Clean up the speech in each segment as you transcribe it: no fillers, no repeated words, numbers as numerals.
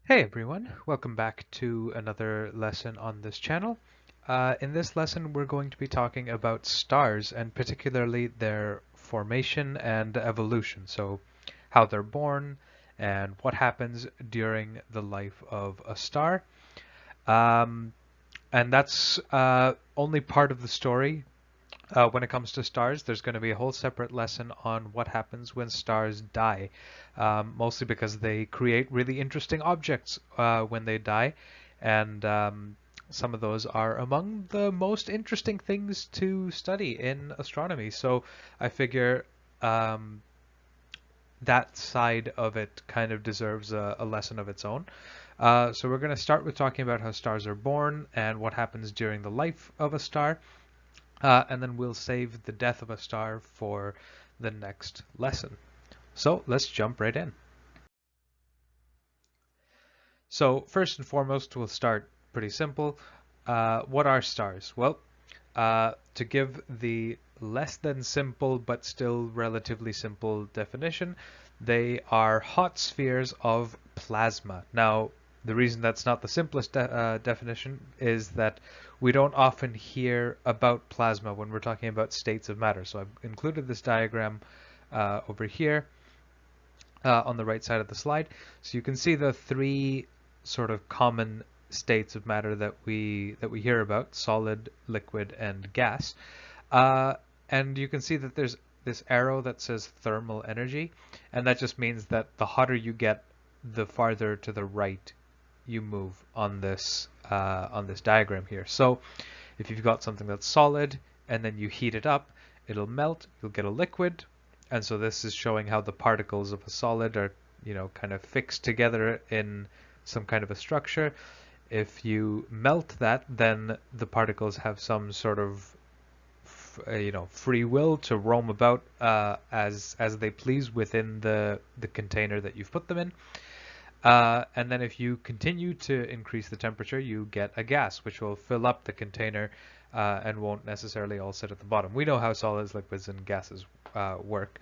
Hey everyone, welcome back to another lesson on this channel. In this lesson we're going to be talking about stars and particularly their formation and evolution. So how they're born and what happens during the life of a star. Um, and that's only part of the story. When it comes to stars, there's going to be a whole separate lesson on what happens when stars die, mostly because they create really interesting objects when they die, and some of those are among the most interesting things to study in astronomy. So I figure um, that side of it kind of deserves a lesson of its own. So we're going to start with talking about how stars are born and what happens during the life of a star. And then we'll save the death of a star for the next lesson. So let's jump right in. So first and foremost, we'll start pretty simple. What are stars? Well, to give the less than simple but still relatively simple definition, they are hot spheres of plasma. Now, the reason that's not the simplest definition is that we don't often hear about plasma when we're talking about states of matter. So I've included this diagram over here on the right side of the slide. So you can see the three sort of common states of matter that we hear about: solid, liquid, and gas. Uh, and you can see that there's this arrow that says thermal energy, and that just means that the hotter you get, the farther to the right you move on this diagram here. So if you've got something that's solid and then you heat it up, it'll melt, you'll get a liquid. And so this is showing how the particles of a solid are, kind of fixed together in some kind of a structure. If you melt that, then the particles have some sort of free will to roam about as they please within the container that you've put them in. And then if you continue to increase the temperature, you get a gas, which will fill up the container and won't necessarily all sit at the bottom. We know how solids, liquids, and gases work.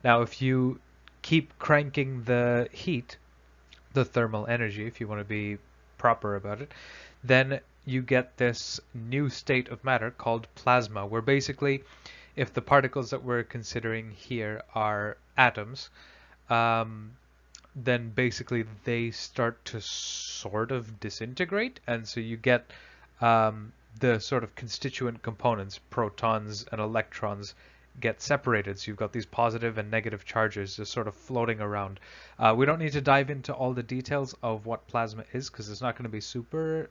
Now, if you keep cranking the heat, the thermal energy, if you want to be proper about it, then you get this new state of matter called plasma, where basically, if the particles that we're considering here are atoms, um, then basically they start to sort of disintegrate, and so you get the sort of constituent components, protons and electrons, get separated. So you've got these positive and negative charges just sort of floating around. We don't need to dive into all the details of what plasma is because it's not going to be super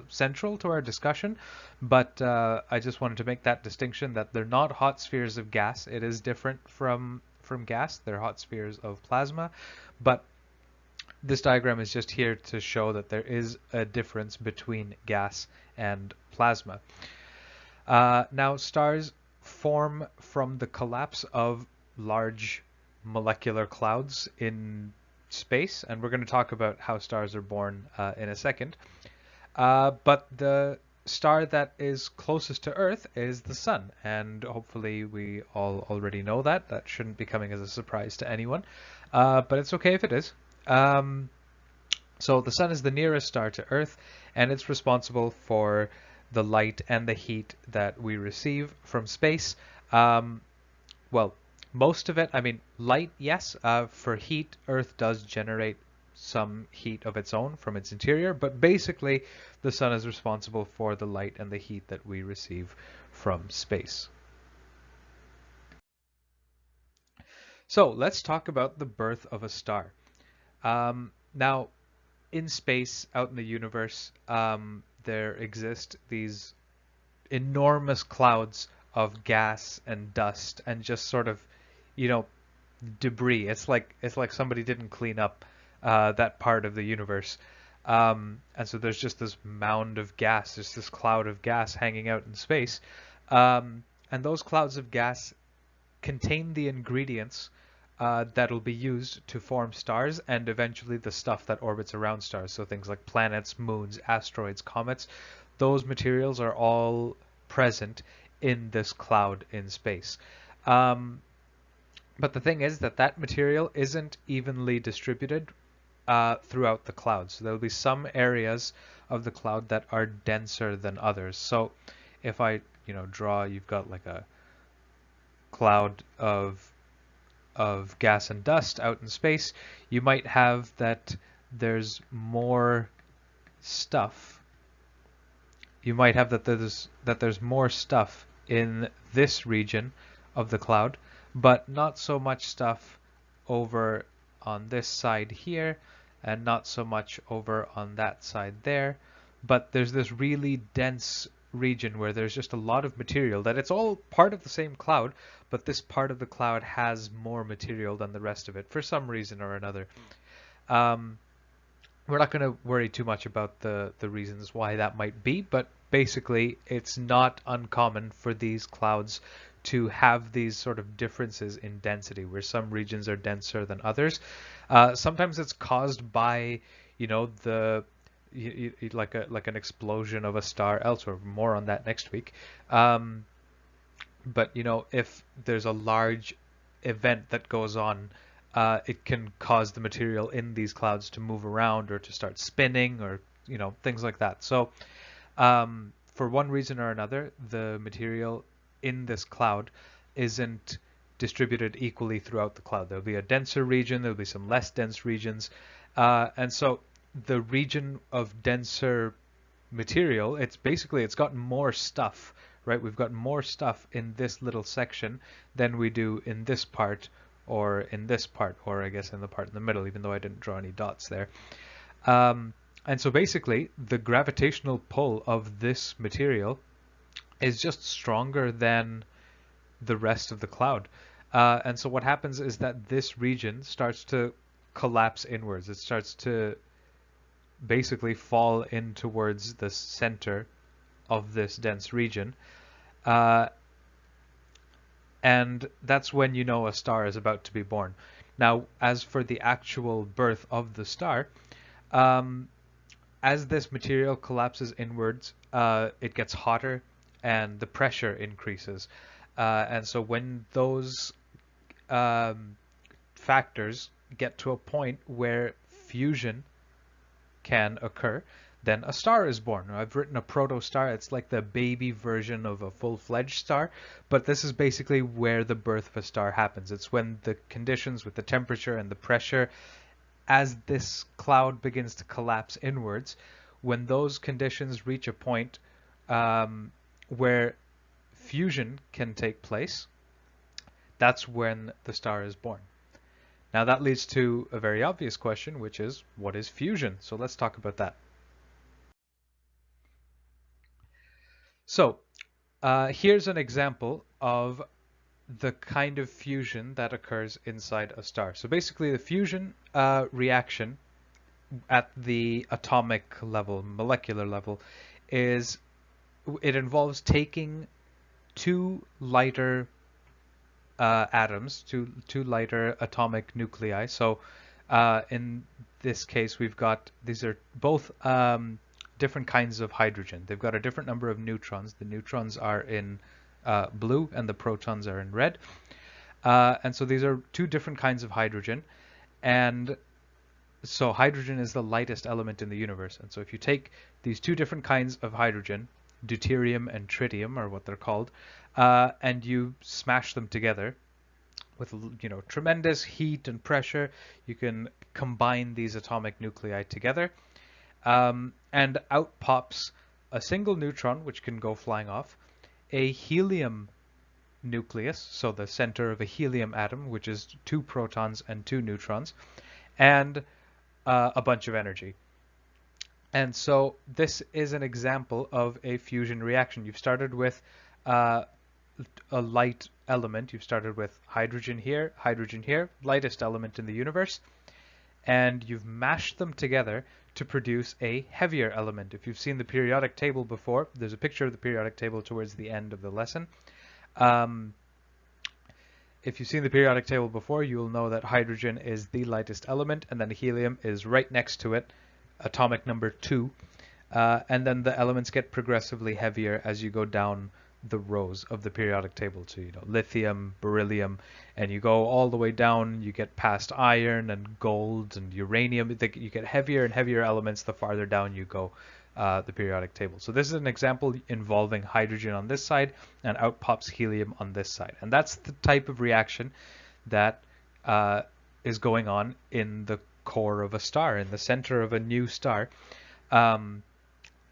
central to our discussion, but I just wanted to make that distinction that they're not hot spheres of gas. It is different from gas. They're hot spheres of plasma, but this diagram is just here to show that there is a difference between gas and plasma. Now, stars form from the collapse of large molecular clouds in space, and we're going to talk about how stars are born in a second. But the star that is closest to Earth is the Sun, and hopefully we all already know that. That shouldn't be coming as a surprise to anyone, but it's okay if it is. So the Sun is the nearest star to Earth, and it's responsible for the light and the heat that we receive from space. Well, most of it, I mean, light, yes. For heat, Earth does generate some heat of its own from its interior, but basically the Sun is responsible for the light and the heat that we receive from space. So let's talk about the birth of a star. Now, in space, out in the universe, there exist these enormous clouds of gas and dust and just sort of, you know, debris. It's like somebody didn't clean up that part of the universe, and so there's just this mound of gas, just this cloud of gas hanging out in space, and those clouds of gas contain the ingredients that'll be used to form stars and eventually the stuff that orbits around stars. So things like planets, moons, asteroids, comets, those materials are all present in this cloud in space. Um, but the thing is that that material isn't evenly distributed throughout the cloud. So there'll be some areas of the cloud that are denser than others. So if I, draw, you've got like a cloud of gas and dust out in space, you might have that there's more stuff. You might have that there's more stuff in this region of the cloud, but not so much stuff over on this side here, and not so much over on that side there. But there's this really dense region where there's just a lot of material that it's all part of the same cloud, but this part of the cloud has more material than the rest of it for some reason or another. We're not going to worry too much about the reasons why that might be, but basically it's not uncommon for these clouds to have these sort of differences in density, where some regions are denser than others. Sometimes it's caused by, like an explosion of a star elsewhere. More on that next week. But if there's a large event that goes on, it can cause the material in these clouds to move around or to start spinning, or things like that. So for one reason or another, the material in this cloud isn't distributed equally throughout the cloud. There'll be a denser region, there'll be some less dense regions, and so the region of denser material, it's got more stuff, right? We've got more stuff in this little section than we do in this part, or in this part, or I guess in the part in the middle, even though I didn't draw any dots there. And so basically, the gravitational pull of this material is just stronger than the rest of the cloud. And so what happens is that this region starts to collapse inwards. It starts to basically fall in towards the center of this dense region. And that's when a star is about to be born. Now, as for the actual birth of the star, as this material collapses inwards, it gets hotter and the pressure increases. And so when those factors get to a point where fusion can occur, then a star is born. I've written a protostar. It's like the baby version of a full-fledged star, but this is basically where the birth of a star happens. It's when the conditions with the temperature and the pressure, as this cloud begins to collapse inwards, when those conditions reach a point where fusion can take place, that's when the star is born. Now that leads to a very obvious question, which is, what is fusion? So let's talk about that. So here's an example of the kind of fusion that occurs inside a star. So basically the fusion reaction at the atomic level, molecular level, it involves taking two lighter atoms, two lighter atomic nuclei. So in this case, these are both different kinds of hydrogen. They've got a different number of neutrons. The neutrons are in blue and the protons are in red. And so these are two different kinds of hydrogen. And so hydrogen is the lightest element in the universe. And so if you take these two different kinds of hydrogen, deuterium and tritium are what they're called, and you smash them together with tremendous heat and pressure, you can combine these atomic nuclei together. And out pops a single neutron, which can go flying off, a helium nucleus, so the center of a helium atom, which is two protons and two neutrons, and a bunch of energy. And so this is an example of a fusion reaction. You've started with a light element. You've started with hydrogen here, lightest element in the universe, and you've mashed them together to produce a heavier element. If you've seen the periodic table before, there's a picture of the periodic table towards the end of the lesson. If you've seen the periodic table before, you'll know that hydrogen is the lightest element, and then helium is right next to it, atomic number 2. And then the elements get progressively heavier as you go down the rows of the periodic table. So, lithium, beryllium, and you go all the way down, you get past iron and gold and uranium. You get heavier and heavier elements the farther down you go the periodic table. So this is an example involving hydrogen on this side, and out pops helium on this side. And that's the type of reaction that is going on in the core of a star, in the center of a new star.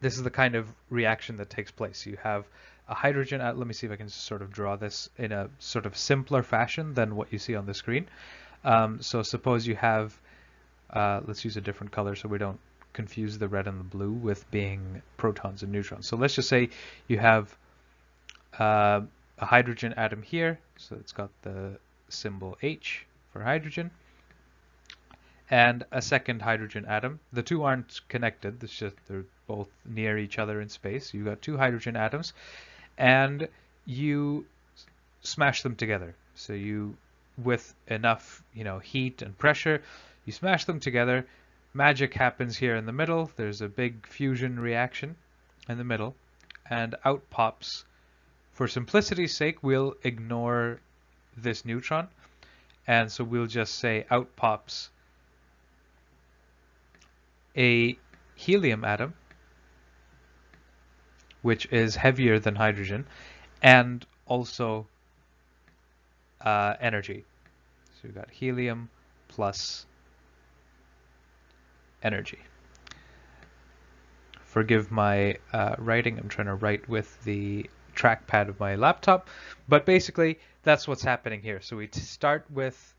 This is the kind of reaction that takes place. You have a hydrogen let me see if I can sort of draw this in a sort of simpler fashion than what you see on the screen. So suppose you have, let's use a different color so we don't confuse the red and the blue with being protons and neutrons. So let's just say you have a hydrogen atom here, so it's got the symbol H for hydrogen, and a second hydrogen atom. The two aren't connected, it's just they're both near each other in space. You've got two hydrogen atoms, and you smash them together. So you, with enough heat and pressure, you smash them together. Magic happens here in the middle. There's a big fusion reaction in the middle, and out pops, for simplicity's sake, we'll ignore this neutron, and so we'll just say out pops a helium atom, which is heavier than hydrogen, and also energy. So we've got helium plus energy. Forgive my writing, I'm trying to write with the trackpad of my laptop, but basically that's what's happening here. So we start with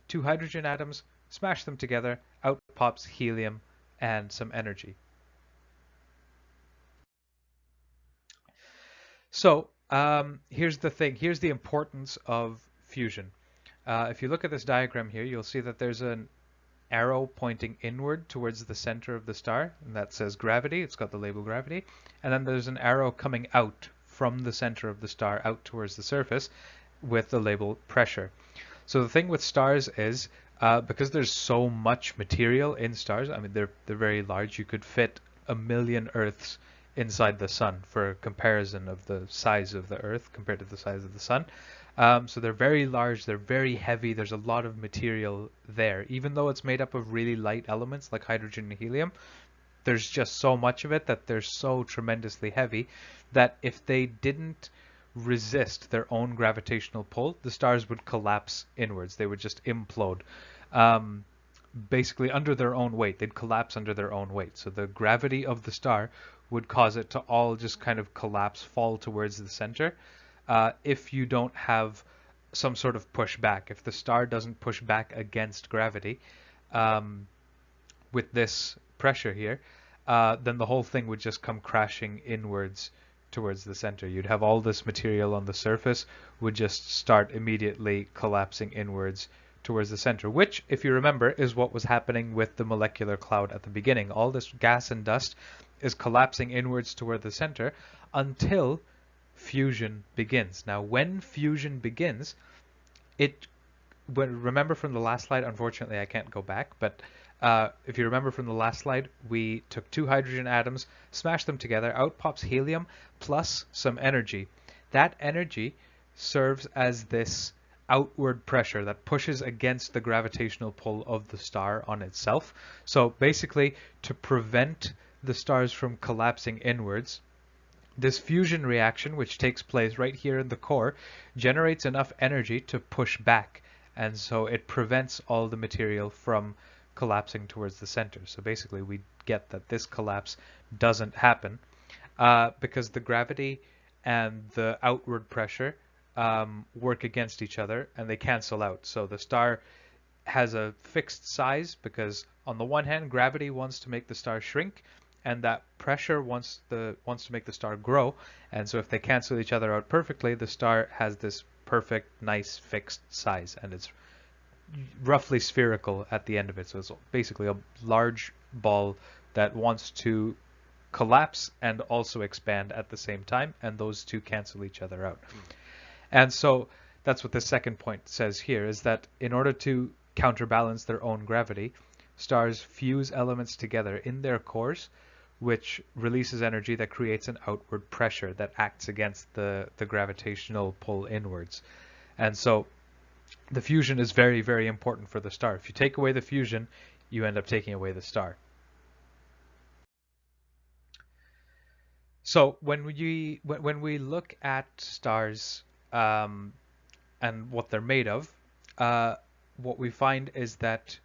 two hydrogen atoms, smash them together, out pops helium and some energy. So here's the thing, here's the importance of fusion. If you look at this diagram here, you'll see that there's an arrow pointing inward towards the center of the star, and that says gravity. It's got the label gravity. And then there's an arrow coming out from the center of the star out towards the surface with the label pressure. So the thing with stars is because there's so much material in stars, I mean they're very large. You could fit 1 million Earths inside the sun for a comparison of the size of the Earth compared to the size of the sun. So they're very large, they're very heavy, there's a lot of material there. Even though it's made up of really light elements like hydrogen and helium, there's just so much of it that they're so tremendously heavy that if they didn't resist their own gravitational pull, the stars would collapse inwards. They would just implode. Basically under their own weight. They'd collapse under their own weight. So the gravity of the star would cause it to all just kind of collapse, fall towards the center. If you don't have some sort of pushback, if the star doesn't push back against gravity with this pressure here, then the whole thing would just come crashing inwards towards the center. You'd have all this material on the surface would just start immediately collapsing inwards towards the center, which, if you remember, is what was happening with the molecular cloud at the beginning. All this gas and dust is collapsing inwards toward the center until fusion begins. Now, when fusion begins, remember from the last slide, unfortunately I can't go back, but if you remember from the last slide, we took two hydrogen atoms, smashed them together, out pops helium plus some energy. That energy serves as this outward pressure that pushes against the gravitational pull of the star on itself. So basically, to prevent the stars from collapsing inwards, this fusion reaction, which takes place right here in the core, generates enough energy to push back, and so it prevents all the material from collapsing towards the center. So basically we get that this collapse doesn't happen because the gravity and the outward pressure work against each other and they cancel out. So the star has a fixed size because on the one hand gravity wants to make the star shrink, and that pressure wants to make the star grow, and so if they cancel each other out perfectly, the star has this perfect, nice, fixed size, and it's roughly spherical at the end of it. So it's basically a large ball that wants to collapse and also expand at the same time, and those two cancel each other out. And so that's what the second point says here, is that in order to counterbalance their own gravity, stars fuse elements together in their cores which releases energy that creates an outward pressure that acts against the gravitational pull inwards. And so the fusion is very, very important for the star. If you take away the fusion, you end up taking away the star. So when we look at stars and what they're made of, what we find is that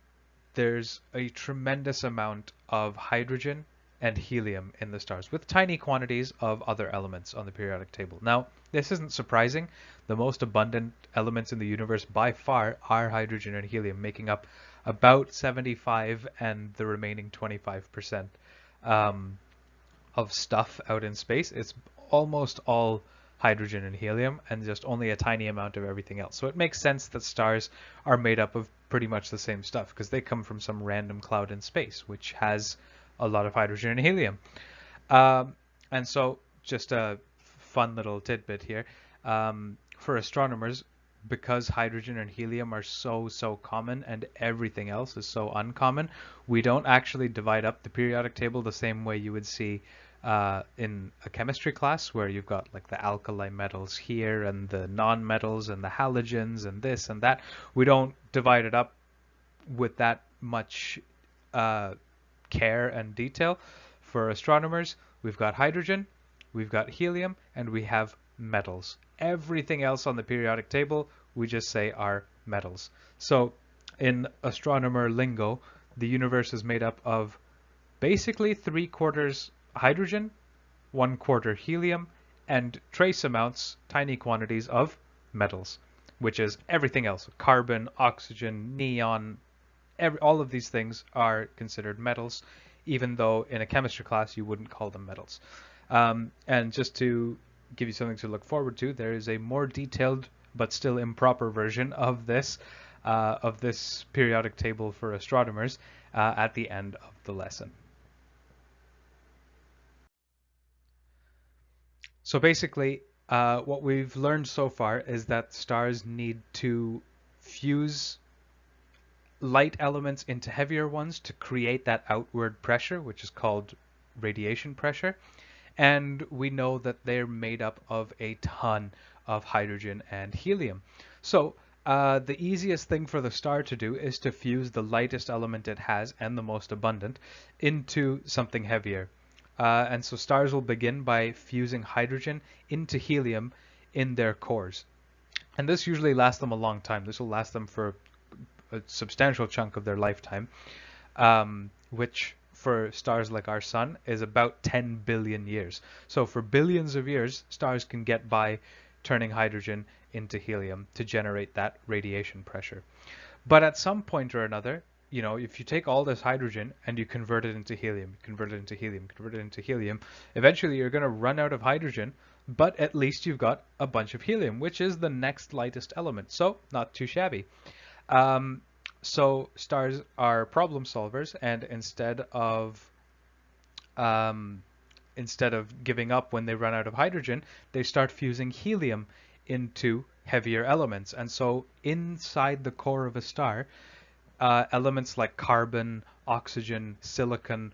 there's a tremendous amount of hydrogen and helium in the stars, with tiny quantities of other elements on the periodic table. Now, this isn't surprising. The most abundant elements in the universe by far are hydrogen and helium, making up about 75 and the remaining 25% of stuff out in space. It's almost all hydrogen and helium and just only a tiny amount of everything else. So it makes sense that stars are made up of pretty much the same stuff because they come from some random cloud in space, which has a lot of hydrogen and helium. And so just a fun little tidbit here. For astronomers, because hydrogen and helium are so common and everything else is so uncommon, we don't actually divide up the periodic table the same way you would see in a chemistry class, where you've got like the alkali metals here and the non-metals and the halogens and this and that. We don't divide it up with that much care and detail. For astronomers, we've got hydrogen, we've got helium, and we have metals. Everything else on the periodic table, we just say are metals. So in astronomer lingo, the universe is made up of basically 3/4 hydrogen, 1/4 helium, and trace amounts, tiny quantities of metals, which is everything else. Carbon, oxygen, neon, all of these things are considered metals, even though in a chemistry class you wouldn't call them metals. And just to give you something to look forward to, there is a more detailed but still improper version of this periodic table for astronomers at the end of the lesson. So basically, what we've learned so far is that stars need to fuse light elements into heavier ones to create that outward pressure, which is called radiation pressure. And we know that they're made up of a ton of hydrogen and helium. So the easiest thing for the star to do is to fuse the lightest element it has and the most abundant into something heavier. And so stars will begin by fusing hydrogen into helium in their cores. And this usually lasts them a long time. This will last them for a substantial chunk of their lifetime, which for stars like our sun is about 10 billion years. So for billions of years, stars can get by turning hydrogen into helium to generate that radiation pressure. But at some point or another, you know, if you take all this hydrogen and you convert it into helium, convert it into helium, convert it into helium, eventually you're going to run out of hydrogen, but at least you've got a bunch of helium, which is the next lightest element. So not too shabby. So stars are problem solvers, and instead of giving up when they run out of hydrogen, they start fusing helium into heavier elements. And so inside the core of a star, elements like carbon, oxygen, silicon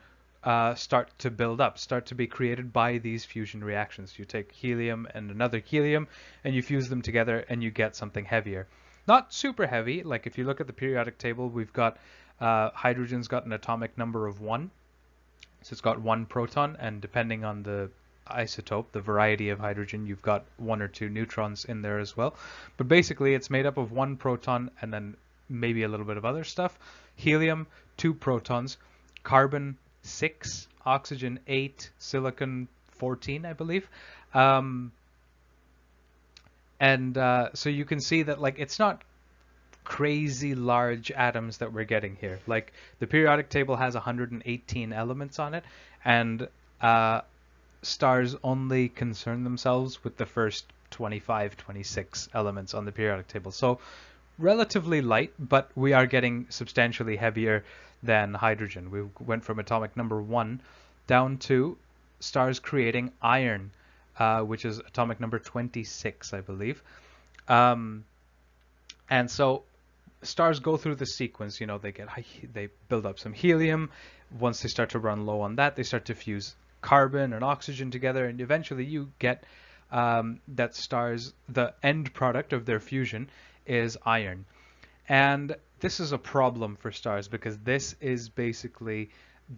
start to build up, start to be created by these fusion reactions. You take helium and another helium and you fuse them together and you get something heavier. Not super heavy. Like if you look at the periodic table, we've got hydrogen's got an atomic number of 1. So it's got 1 proton, and depending on the isotope, the variety of hydrogen, you've got 1 or 2 neutrons in there as well. But basically it's made up of 1 proton and then maybe a little bit of other stuff. Helium, 2 protons, carbon, 6, oxygen, 8, silicon, 14, I believe. So you can see that like it's not crazy large atoms that we're getting here. Like the periodic table has 118 elements on it, and stars only concern themselves with the first 25, 26 elements on the periodic table. So relatively light, but we are getting substantially heavier than hydrogen. We went from atomic number 1 down to stars creating iron, which is atomic number 26, I believe. And so stars go through the sequence. They build up some helium. Once they start to run low on that, they start to fuse carbon and oxygen together, and eventually you get that stars, the end product of their fusion is iron. And this is a problem for stars because this is basically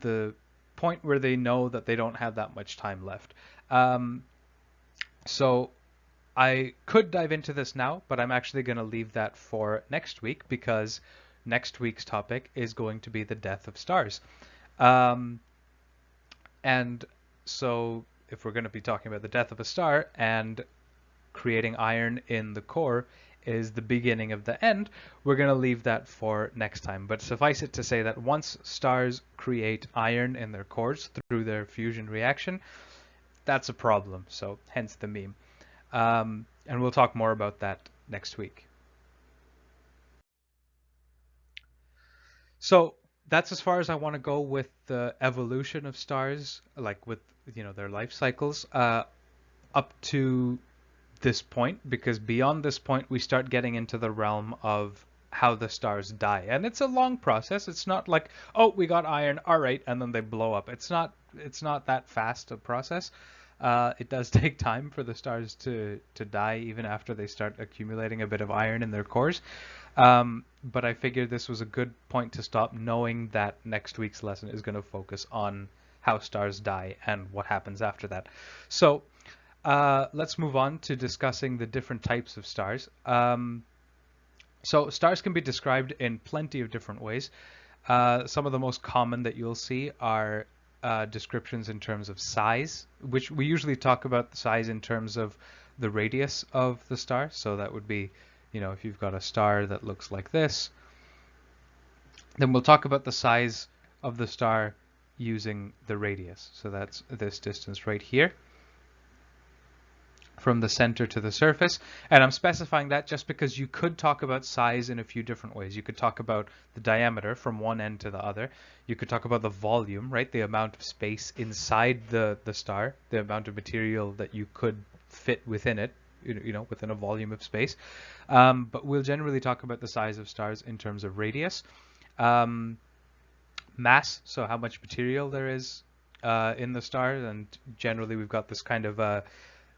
the point where they know that they don't have that much time left. So I could dive into this now, but I'm actually going to leave that for next week because next week's topic is going to be the death of stars. Um, and so if we're going to be talking about the death of a star and creating iron in the core is the beginning of the end, we're going to leave that for next time. But suffice it to say that once stars create iron in their cores through their fusion reaction, that's a problem. So hence the meme. And we'll talk more about that next week. So that's as far as I want to go with the evolution of stars, like with their life cycles, up to this point, because beyond this point we start getting into the realm of how the stars die, and it's a long process. It's not like, oh, we got iron, all right, and then they blow up. It's not that fast a process. It does take time for the stars to die, even after they start accumulating a bit of iron in their cores. But I figured this was a good point to stop, knowing that next week's lesson is going to focus on how stars die and what happens after that. So let's move on to discussing the different types of stars. So stars can be described in plenty of different ways. Some of the most common that you'll see are descriptions in terms of size, which we usually talk about the size in terms of the radius of the star. So that would be, if you've got a star that looks like this, then we'll talk about the size of the star using the radius. So that's this distance right here from the center to the surface. And I'm specifying that just because you could talk about size in a few different ways. You could talk about the diameter from one end to the other. You could talk about the volume, right? The amount of space inside the star, the amount of material that you could fit within it, within a volume of space. But we'll generally talk about the size of stars in terms of radius. Mass, so how much material there is in the star. And generally we've got this kind of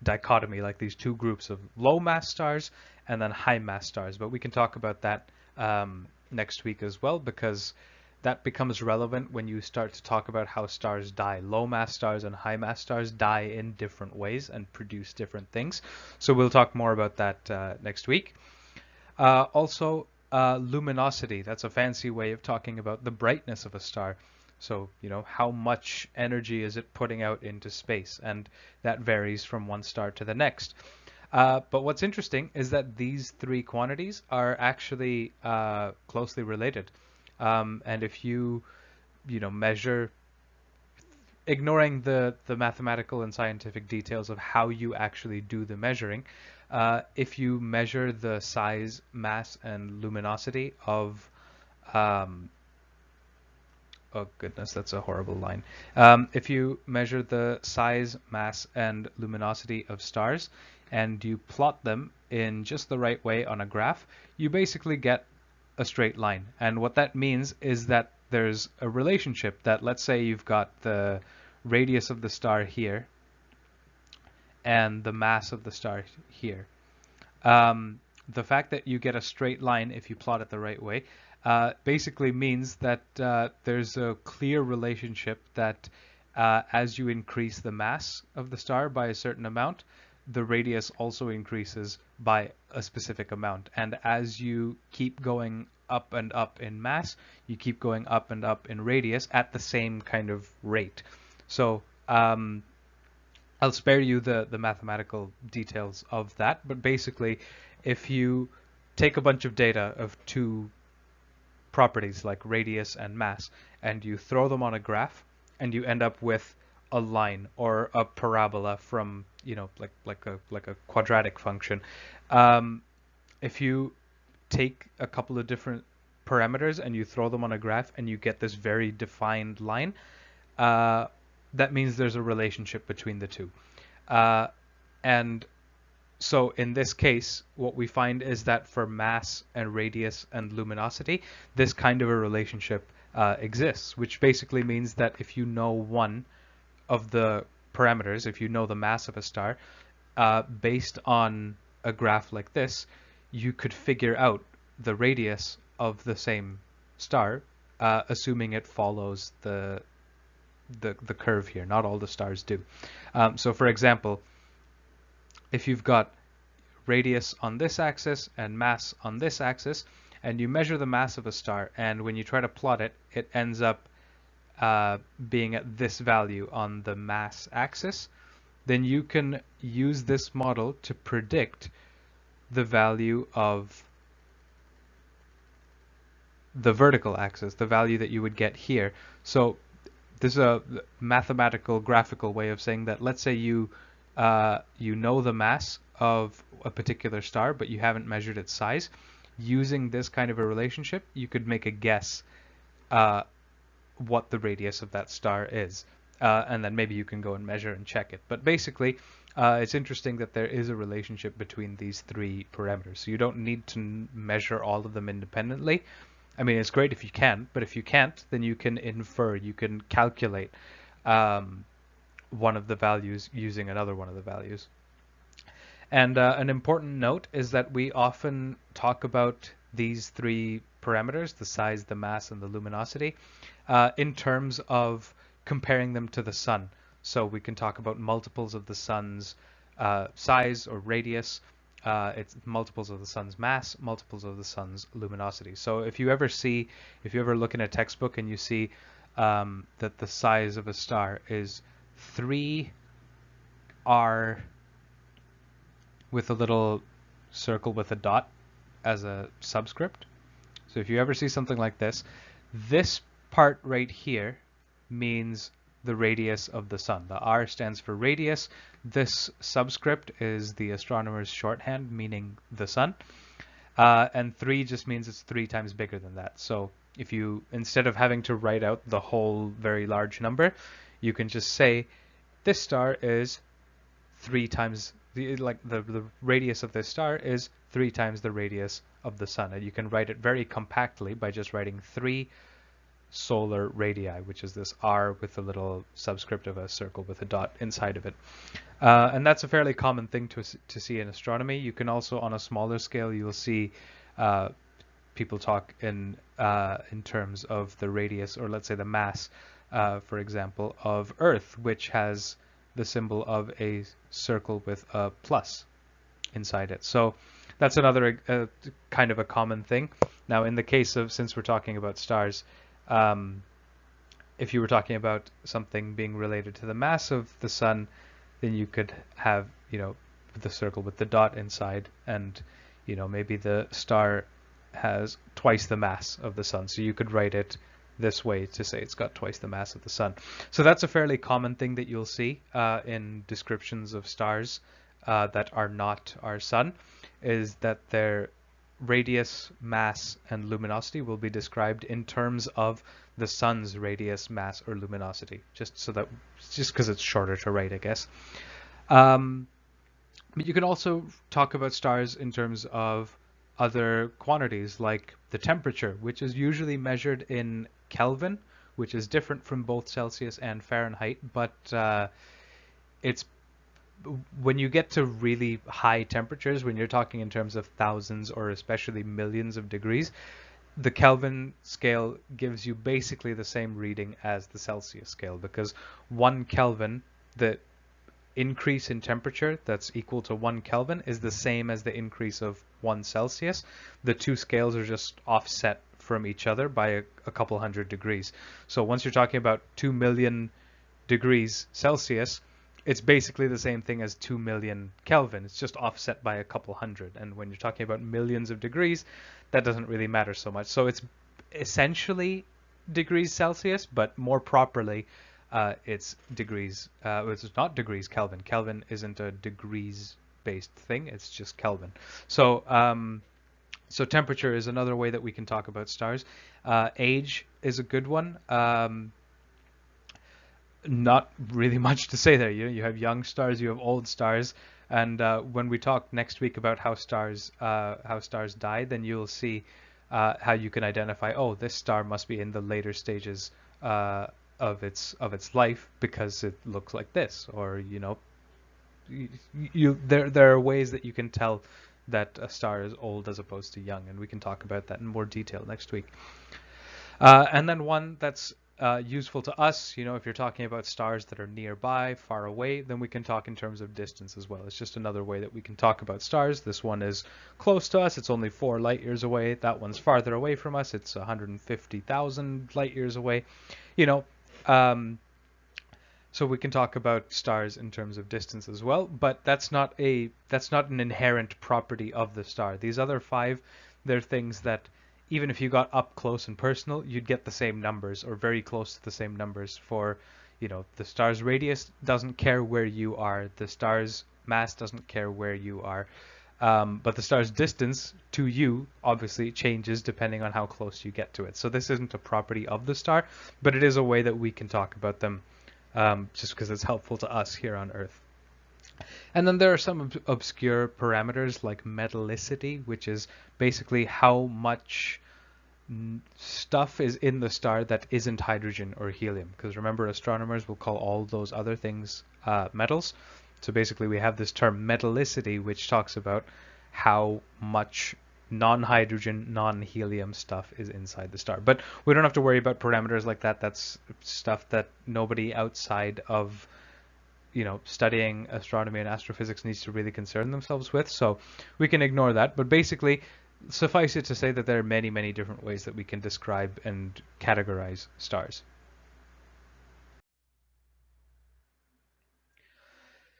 dichotomy, like these two groups of low mass stars and then high mass stars. But we can talk about that next week as well, because that becomes relevant when you start to talk about how stars die. Low mass stars and high mass stars die in different ways and produce different things. So we'll talk more about that next week. Also, luminosity. That's a fancy way of talking about the brightness of a star. So, how much energy is it putting out into space? And that varies from one star to the next. But what's interesting is that these three quantities are actually closely related. And if you, measure, ignoring the mathematical and scientific details of how you actually do the measuring, if you measure the size, mass, and luminosity of oh goodness, that's a horrible line. If you measure the size, mass, and luminosity of stars, and you plot them in just the right way on a graph, you basically get a straight line. And what that means is that there's a relationship that, let's say you've got the radius of the star here and the mass of the star here. The fact that you get a straight line if you plot it the right way basically means that there's a clear relationship that as you increase the mass of the star by a certain amount, the radius also increases by a specific amount. And as you keep going up and up in mass, you keep going up and up in radius at the same kind of rate. So I'll spare you the mathematical details of that, but basically if you take a bunch of data of two properties like radius and mass, and you throw them on a graph, and you end up with a line or a parabola from, like a quadratic function. If you take a couple of different parameters and you throw them on a graph and you get this very defined line, that means there's a relationship between the two. And So in this case, what we find is that for mass and radius and luminosity, this kind of a relationship exists, which basically means that if you know one of the parameters, if you know the mass of a star, based on a graph like this, you could figure out the radius of the same star, assuming it follows the curve here. Not all the stars do. So for example, if you've got radius on this axis and mass on this axis, and you measure the mass of a star, and when you try to plot it, it ends up being at this value on the mass axis, then you can use this model to predict the value of the vertical axis, the value that you would get here. So this is a mathematical graphical way of saying that, let's say you know the mass of a particular star, but you haven't measured its size. Using this kind of a relationship, you could make a guess what the radius of that star is. And then maybe you can go and measure and check it. But basically, it's interesting that there is a relationship between these three parameters. So you don't need to measure all of them independently. I mean, it's great if you can, but if you can't, then you can infer, you can calculate one of the values using another one of the values. And an important note is that we often talk about these three parameters, the size, the mass, and the luminosity, in terms of comparing them to the sun. So we can talk about multiples of the sun's size or radius. It's multiples of the sun's mass, multiples of the sun's luminosity. So if you ever look in a textbook and you see that the size of a star is 3r with a little circle with a dot as a subscript. So if you ever see something like this part right here means the radius of the sun. The R stands for radius. This subscript is the astronomer's shorthand, meaning the sun. And 3 just means it's 3 times bigger than that. So if you, instead of having to write out the whole very large number, you can just say this star is 3 times the radius of this star is 3 times the radius of the sun. And you can write it very compactly by just writing 3 solar radii, which is this R with a little subscript of a circle with a dot inside of it. And that's a fairly common thing to see in astronomy. You can also, on a smaller scale, you'll see people talk in terms of the radius, or let's say the mass, for example, of Earth, which has the symbol of a circle with a plus inside it. So that's another kind of a common thing. Now, in the case of, since we're talking about stars, if you were talking about something being related to the mass of the sun, then you could have, the circle with the dot inside, and, maybe the star has twice the mass of the sun. So you could write it this way to say it's got twice the mass of the sun. So that's a fairly common thing that you'll see in descriptions of stars that are not our sun, is that their radius, mass, and luminosity will be described in terms of the sun's radius, mass, or luminosity, just because it's shorter to write, I guess. But you can also talk about stars in terms of other quantities, like the temperature, which is usually measured in Kelvin, which is different from both Celsius and Fahrenheit, but it's when you get to really high temperatures, when you're talking in terms of thousands or especially millions of degrees, the Kelvin scale gives you basically the same reading as the Celsius scale, because 1 Kelvin, the increase in temperature that's equal to 1 Kelvin, is the same as the increase of 1 Celsius. The two scales are just offset from each other by a couple hundred degrees. So once you're talking about 2 million degrees Celsius, it's basically the same thing as 2 million Kelvin. It's just offset by a couple hundred. And when you're talking about millions of degrees, that doesn't really matter so much. So it's essentially degrees Celsius, but more properly, it's degrees. It's not degrees Kelvin. Kelvin isn't a degrees-based thing. It's just Kelvin. So so temperature is another way that we can talk about stars. Age is a good one. Not really much to say there. You have young stars, you have old stars. And when we talk next week about how stars die, then you'll see how you can identify, oh, this star must be in the later stages uh, of its life because it looks like this, or there are ways that you can tell that a star is old as opposed to young, and we can talk about that in more detail next week. And then one that's useful to us, if you're talking about stars that are nearby, far away, then we can talk in terms of distance as well. It's just another way that we can talk about stars. This one is close to us. It's only 4 light years away. That one's farther away from us. It's 150,000 light years away. You know, um, so we can talk about stars in terms of distance as well, but that's not an inherent property of the star. These other 5, they're things that even if you got up close and personal, you'd get the same numbers or very close to the same numbers for, the star's radius doesn't care where you are. The star's mass doesn't care where you are. But the star's distance to you obviously changes depending on how close you get to it. So this isn't a property of the star, but it is a way that we can talk about them just because it's helpful to us here on Earth. And then there are some obscure parameters like metallicity, which is basically how much stuff is in the star that isn't hydrogen or helium. Because remember, astronomers will call all those other things metals. So basically we have this term metallicity, which talks about how much non-hydrogen, non-helium stuff is inside the star. But we don't have to worry about parameters like that. That's stuff that nobody outside of studying astronomy and astrophysics needs to really concern themselves with. So we can ignore that. But basically, suffice it to say that there are many, many different ways that we can describe and categorize stars.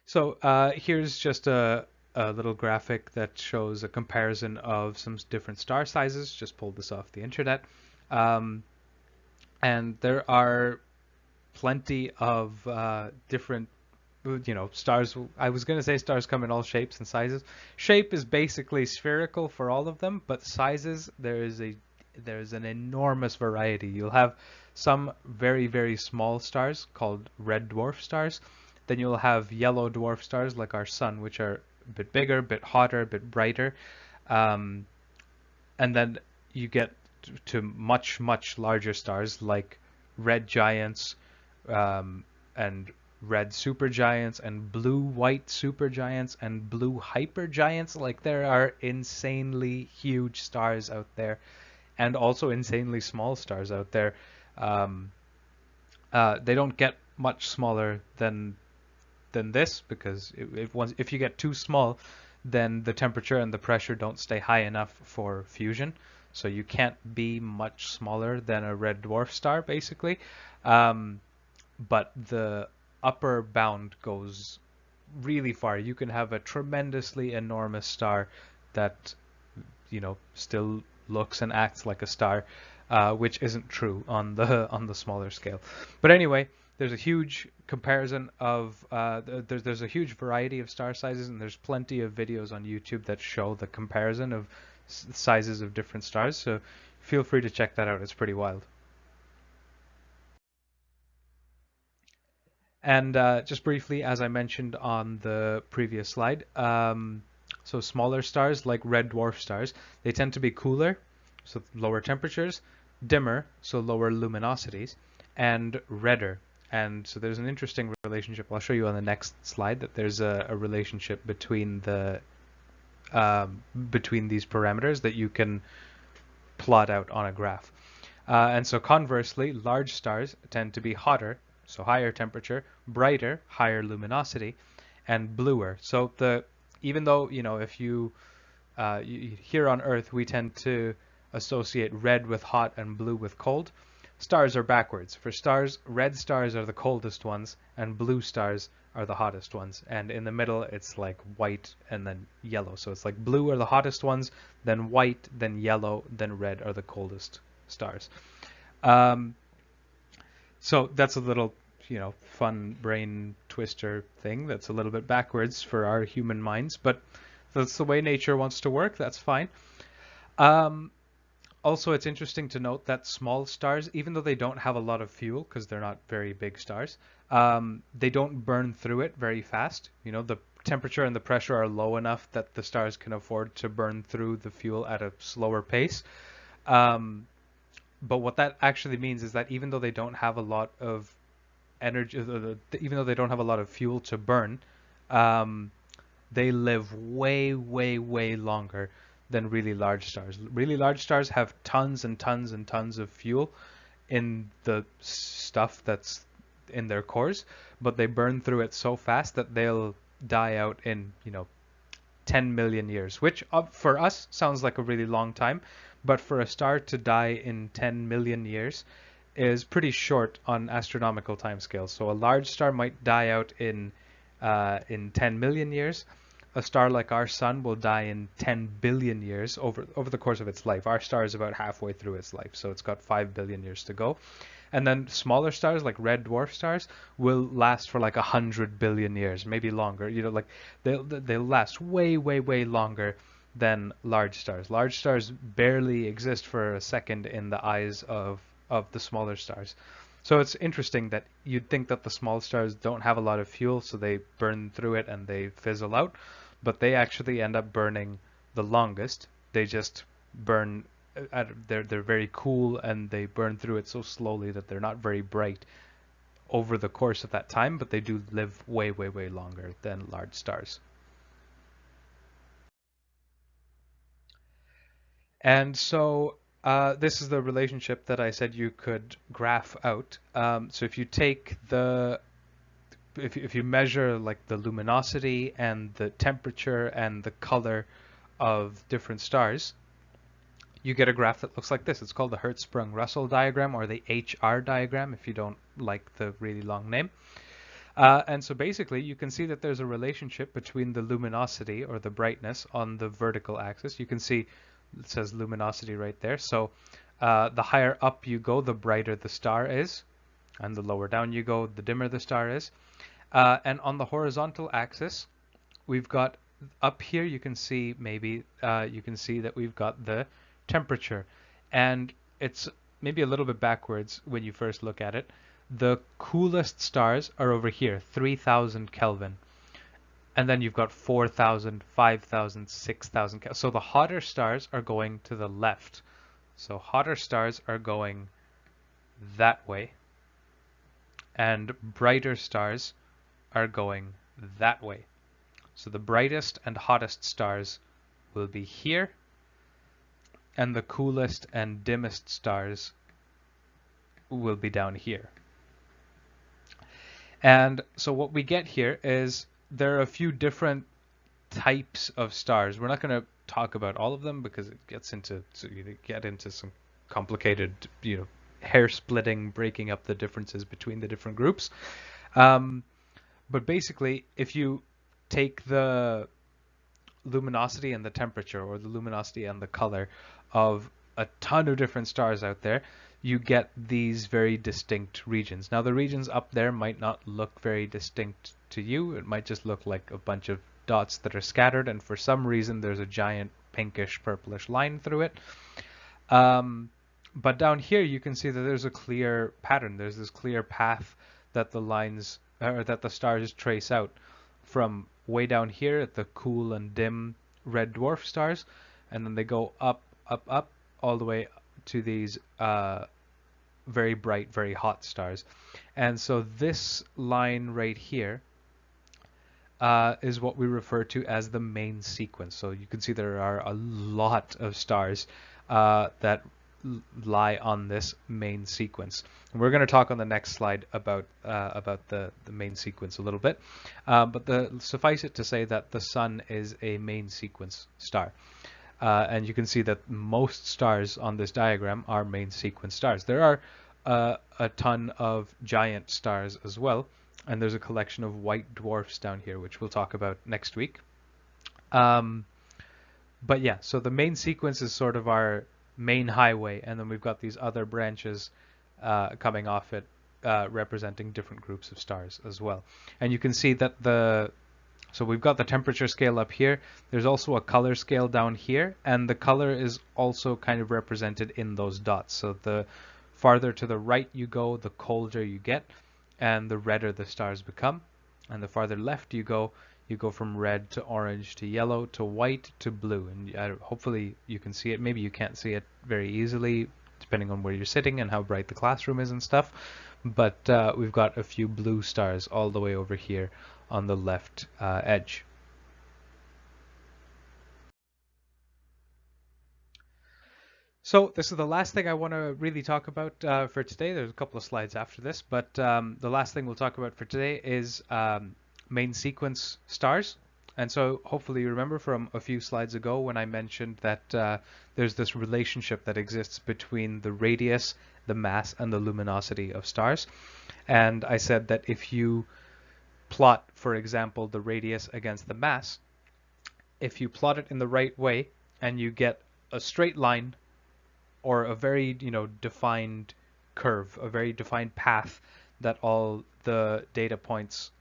So here's just a little graphic that shows a comparison of some different star sizes. Just pulled this off the internet. And there are plenty of different stars. I was going to say stars come in all shapes and sizes. Shape is basically spherical for all of them, but sizes, there's an enormous variety. You'll have some very, very small stars called red dwarf stars. Then you'll have yellow dwarf stars like our sun, which are a bit bigger, a bit hotter, a bit brighter. And then you get to much, much larger stars like red giants and red supergiants and blue-white supergiants and blue hypergiants. Like, there are insanely huge stars out there and also insanely small stars out there. They don't get much smaller than this because if you get too small, then the temperature and the pressure don't stay high enough for fusion. So you can't be much smaller than a red dwarf star, basically. But the upper bound goes really far. You can have a tremendously enormous star that, still looks and acts like a star, which isn't true on the smaller scale. But anyway, there's a huge comparison of there's a huge variety of star sizes, and there's plenty of videos on YouTube that show the comparison of sizes of different stars. So feel free to check that out. It's pretty wild. And just briefly, as I mentioned on the previous slide, so smaller stars like red dwarf stars, they tend to be cooler, so lower temperatures, dimmer, so lower luminosities, and redder. And so there's an interesting relationship. I'll show you on the next slide that there's a relationship between between these parameters that you can plot out on a graph. And so conversely, large stars tend to be hotter, so higher temperature, brighter, higher luminosity, and bluer. So even though if you here on Earth we tend to associate red with hot and blue with cold, stars are backwards. For stars, red stars are the coldest ones, and blue stars are the hottest ones. And in the middle, it's like white and then yellow. So it's like blue are the hottest ones, then white, then yellow, then red are the coldest stars. So that's a little, fun brain twister thing that's a little bit backwards for our human minds, but that's the way nature wants to work. That's fine. Also, it's interesting to note that small stars, even though they don't have a lot of fuel because they're not very big stars, they don't burn through it very fast. The temperature and the pressure are low enough that the stars can afford to burn through the fuel at a slower pace. But what that actually means is that even though they don't have a lot of energy, even though they don't have a lot of fuel to burn, um, they live way, way, way longer than really large stars. Really large stars have tons and tons and tons of fuel in the stuff that's in their cores, but they burn through it so fast that they'll die out in, 10 million years, which for us sounds like a really long time, but for a star to die in 10 million years is pretty short on astronomical timescales. So a large star might die out in 10 million years. A star like our sun will die in 10 billion years over the course of its life. Our star is about halfway through its life, so it's got 5 billion years to go. And then smaller stars like red dwarf stars will last for like 100 billion years, maybe longer. Like they'll last way, way, way longer than large stars. Large stars barely exist for a second in the eyes of the smaller stars. So it's interesting that you'd think that the small stars don't have a lot of fuel, so they burn through it and they fizzle out, but they actually end up burning the longest. They just burn they're very cool, and they burn through it so slowly that they're not very bright over the course of that time, but they do live way, way, way longer than large stars. And so this is the relationship that I said you could graph out. So if you take if you measure like the luminosity and the temperature and the color of different stars, you get a graph that looks like this. It's called the Hertzsprung-Russell diagram, or the HR diagram if you don't like the really long name. And so basically you can see that there's a relationship between the luminosity, or the brightness, on the vertical axis. You can see it says luminosity right there. So the higher up you go, the brighter the star is, and the lower down you go, the dimmer the star is. And on the horizontal axis, we've got up here, you can see you can see that we've got the temperature, and it's maybe a little bit backwards when you first look at it. The coolest stars are over here, 3000 Kelvin. And then you've got 4000, 5000, 6000 Kelvin. So the hotter stars are going to the left. So hotter stars are going that way. And brighter stars are going that way. So the brightest and hottest stars will be here, and the coolest and dimmest stars will be down here. And so what we get here is there are a few different types of stars. We're not going to talk about all of them because it gets into some complicated, hair splitting, breaking up the differences between the different groups. But basically, if you take the luminosity and the temperature, or the luminosity and the color of a ton of different stars out there, you get these very distinct regions. Now the regions up there might not look very distinct to you. It might just look like a bunch of dots that are scattered, and for some reason there's a giant pinkish purplish line through it. But down here you can see that there's a clear pattern. There's this clear path that that the stars trace out from way down here at the cool and dim red dwarf stars, and then they go up, up, up, all the way to these very bright, very hot stars. And so this line right here is what we refer to as the main sequence. So you can see there are a lot of stars that lie on this main sequence. And we're going to talk on the next slide about the main sequence a little bit. But suffice it to say that the sun is a main sequence star. And you can see that most stars on this diagram are main sequence stars. There are a ton of giant stars as well, and there's a collection of white dwarfs down here, which we'll talk about next week. But yeah, so the main sequence is sort of our main highway, and then we've got these other branches coming off it, representing different groups of stars as well. And you can see that so we've got the temperature scale up here. There's also a color scale down here, and the color is also kind of represented in those dots. So the farther to the right you go, the colder you get, and the redder the stars become. And the farther left you go, You go from red to orange to yellow to white to blue, and hopefully you can see it. Maybe you can't see it very easily, depending on where you're sitting and how bright the classroom is and stuff. But we've got a few blue stars all the way over here on the left edge. So this is the last thing I want to really talk about for today. There's a couple of slides after this, but the last thing we'll talk about for today is main sequence stars. And so hopefully you remember from a few slides ago when I mentioned that there's this relationship that exists between the radius, the mass, and the luminosity of stars. And I said that if you plot, for example, the radius against the mass, if you plot it in the right way and you get a straight line or a very, defined curve, a very defined path that all the data points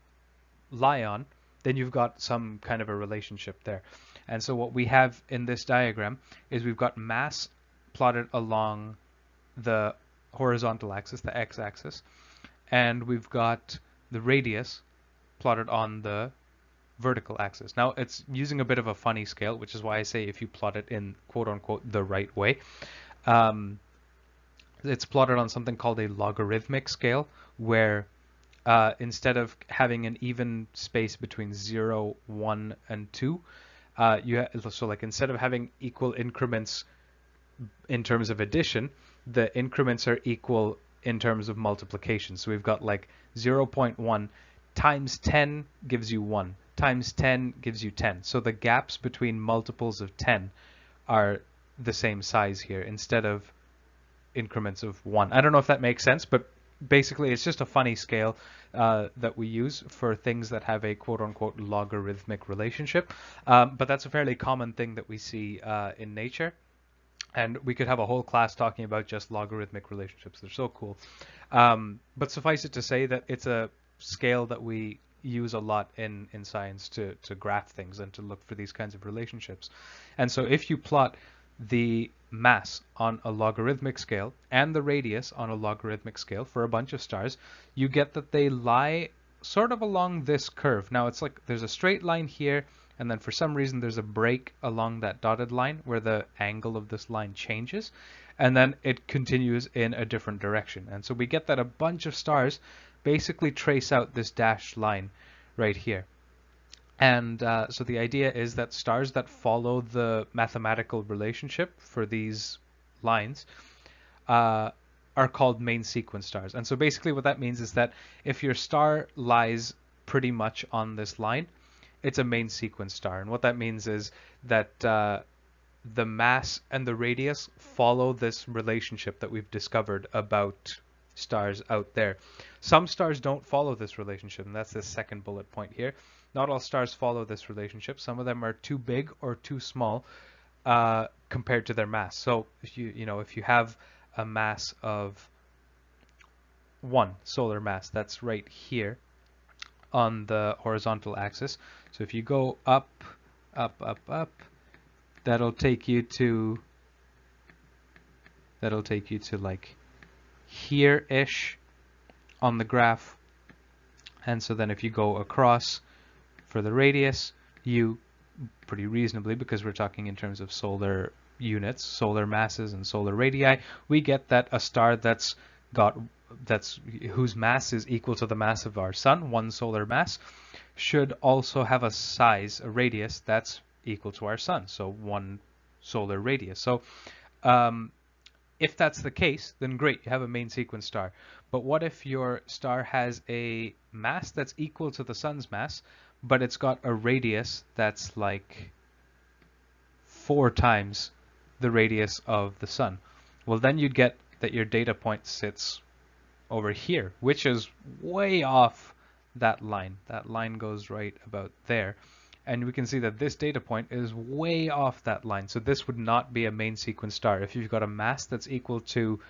lie on, then you've got some kind of a relationship there. And so what we have in this diagram is we've got mass plotted along the horizontal axis, the x-axis, and we've got the radius plotted on the vertical axis. Now it's using a bit of a funny scale, which is why I say if you plot it in quote-unquote the right way. It's plotted on something called a logarithmic scale, where instead of having an even space between 0, 1, and 2, so like instead of having equal increments in terms of addition, the increments are equal in terms of multiplication. So we've got like 0.1 times 10 gives you 1, times 10 gives you 10. So the gaps between multiples of 10 are the same size here instead of increments of 1. I don't know if that makes sense, but basically it's just a funny scale that we use for things that have a quote-unquote logarithmic relationship. But that's a fairly common thing that we see in nature. And we could have a whole class talking about just logarithmic relationships. They're so cool. But suffice it to say that it's a scale that we use a lot in science to graph things and to look for these kinds of relationships. And so if you plot the mass on a logarithmic scale and the radius on a logarithmic scale for a bunch of stars, you get that they lie sort of along this curve. Now it's like there's a straight line here, and then for some reason there's a break along that dotted line where the angle of this line changes, and then it continues in a different direction. And so we get that a bunch of stars basically trace out this dashed line right here. And so the idea is that stars that follow the mathematical relationship for these lines are called main sequence stars. And so basically what that means is that if your star lies pretty much on this line, it's a main sequence star. And what that means is that the mass and the radius follow this relationship that we've discovered about stars out there. Some stars don't follow this relationship, and that's the second bullet point here. Not all stars follow this relationship. Some of them are too big or too small compared to their mass. So if you have a mass of 1 solar mass, that's right here on the horizontal axis. So if you go up, up, up, up, that'll take you to like here-ish on the graph. And so then if you go across for the radius, you pretty reasonably, because we're talking in terms of solar units, solar masses and solar radii, we get that a star whose mass is equal to the mass of our sun, 1 solar mass, should also have a size, a radius that's equal to our sun, so 1 solar radius. So if that's the case, then great, you have a main sequence star. But what if your star has a mass that's equal to the sun's mass, but it's got a radius that's like 4 times the radius of the sun? Well, then you'd get that your data point sits over here, which is way off that line. That line goes right about there. And we can see that this data point is way off that line. So this would not be a main sequence star. If you've got a mass that's equal to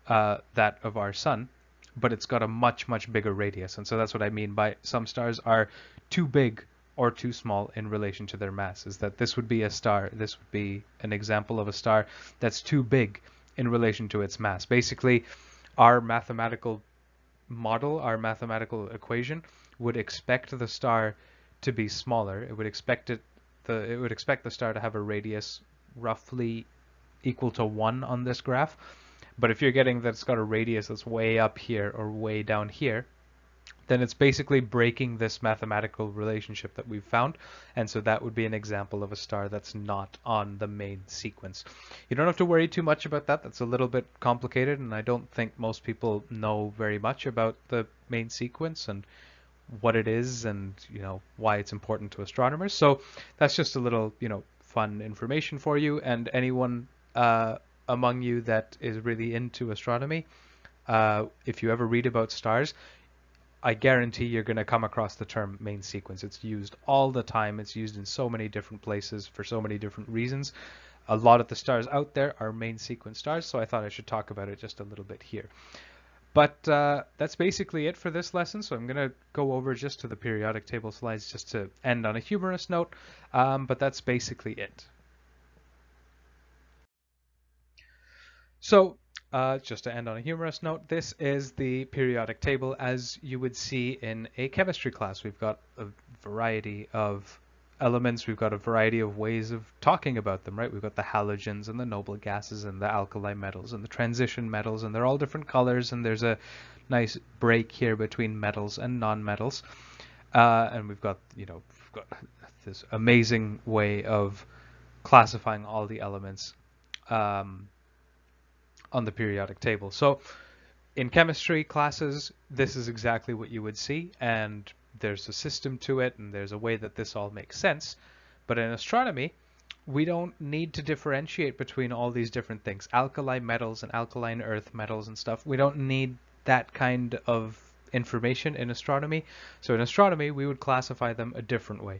that of our sun, but it's got a much, much bigger radius. And so that's what I mean by some stars are too big or too small in relation to their mass, is that this would be a star, this would be an example of a star that's too big in relation to its mass. Basically, our mathematical model, our mathematical equation would expect the star to be smaller. It would expect the star to have a radius roughly equal to 1 on this graph. But if you're getting that it's got a radius that's way up here or way down here, then it's basically breaking this mathematical relationship that we've found. And so that would be an example of a star that's not on the main sequence. You don't have to worry too much about that. That's a little bit complicated, and I don't think most people know very much about the main sequence and what it is and, why it's important to astronomers. So that's just a little, fun information for you. And anyone among you that is really into astronomy, if you ever read about stars, I guarantee you're going to come across the term main sequence. It's used all the time. It's used in so many different places for so many different reasons. A lot of the stars out there are main sequence stars, so I thought I should talk about it just a little bit here. But that's basically it for this lesson, so I'm going to go over just to the periodic table slides just to end on a humorous note, but that's basically it. So just to end on a humorous note, this is the periodic table as you would see in a chemistry class. We've got a variety of elements. We've got a variety of ways of talking about them, right? We've got the halogens and the noble gases and the alkali metals and the transition metals, and they're all different colors, and there's a nice break here between metals and non-metals. And we've got this amazing way of classifying all the elements on the periodic table. So in chemistry classes, this is exactly what you would see, and there's a system to it, and there's a way that this all makes sense. But in astronomy, we don't need to differentiate between all these different things. Alkali metals and alkaline earth metals and stuff, we don't need that kind of information in astronomy. So in astronomy, we would classify them a different way.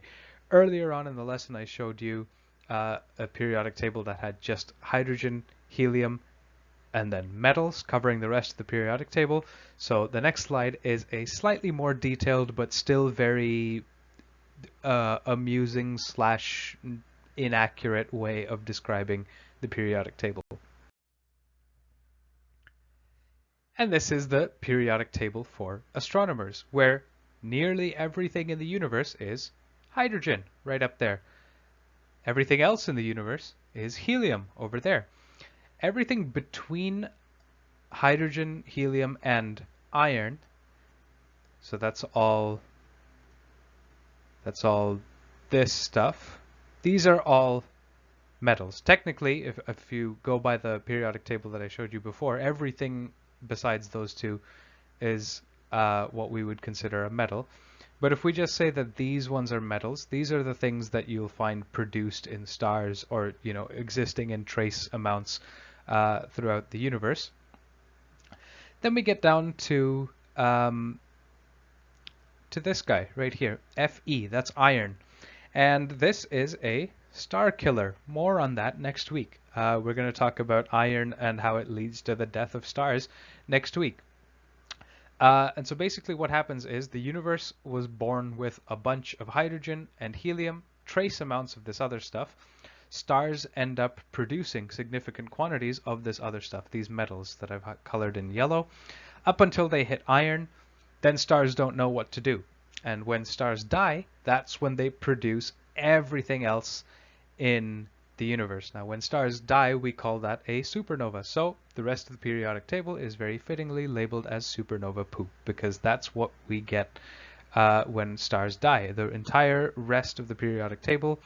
Earlier on in the lesson, I showed you a periodic table that had just hydrogen, helium, and then metals covering the rest of the periodic table. So the next slide is a slightly more detailed but still very amusing / inaccurate way of describing the periodic table. And this is the periodic table for astronomers, where nearly everything in the universe is hydrogen, right up there. Everything else in the universe is helium over there. Everything between hydrogen, helium, and iron, so that's all this stuff, these are all metals. Technically, if you go by the periodic table that I showed you before, everything besides those two is what we would consider a metal. But if we just say that these ones are metals, these are the things that you'll find produced in stars or existing in trace amounts throughout the universe. Then we get down to this guy right here, Fe, that's iron. And this is a star killer. More on that next week. We're going to talk about iron and how it leads to the death of stars next week. And so basically what happens is the universe was born with a bunch of hydrogen and helium, trace amounts of this other stuff. Stars end up producing significant quantities of this other stuff, these metals that I've colored in yellow, up until they hit iron. Then stars don't know what to do. And when stars die, that's when they produce everything else in the universe. Now, when stars die, we call that a supernova. So the rest of the periodic table is very fittingly labeled as supernova poop, because that's what we get when stars die. The entire rest of the periodic table,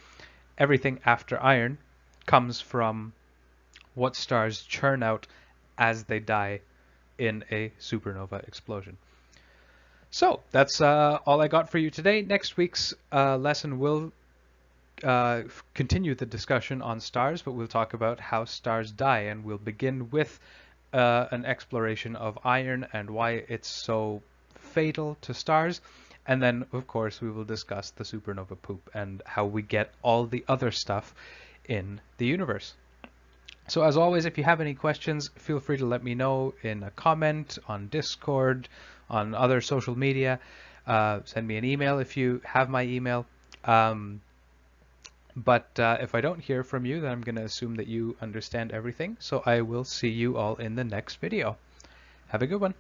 everything after iron, comes from what stars churn out as they die in a supernova explosion. So that's all I got for you today. Next week's lesson will continue the discussion on stars, but we'll talk about how stars die, and we'll begin with an exploration of iron and why it's so fatal to stars. And then, of course, we will discuss the supernova poop and how we get all the other stuff in the universe. So as always, if you have any questions, feel free to let me know in a comment on Discord, on other social media. Send me an email if you have my email. But if I don't hear from you, then I'm going to assume that you understand everything. So I will see you all in the next video. Have a good one.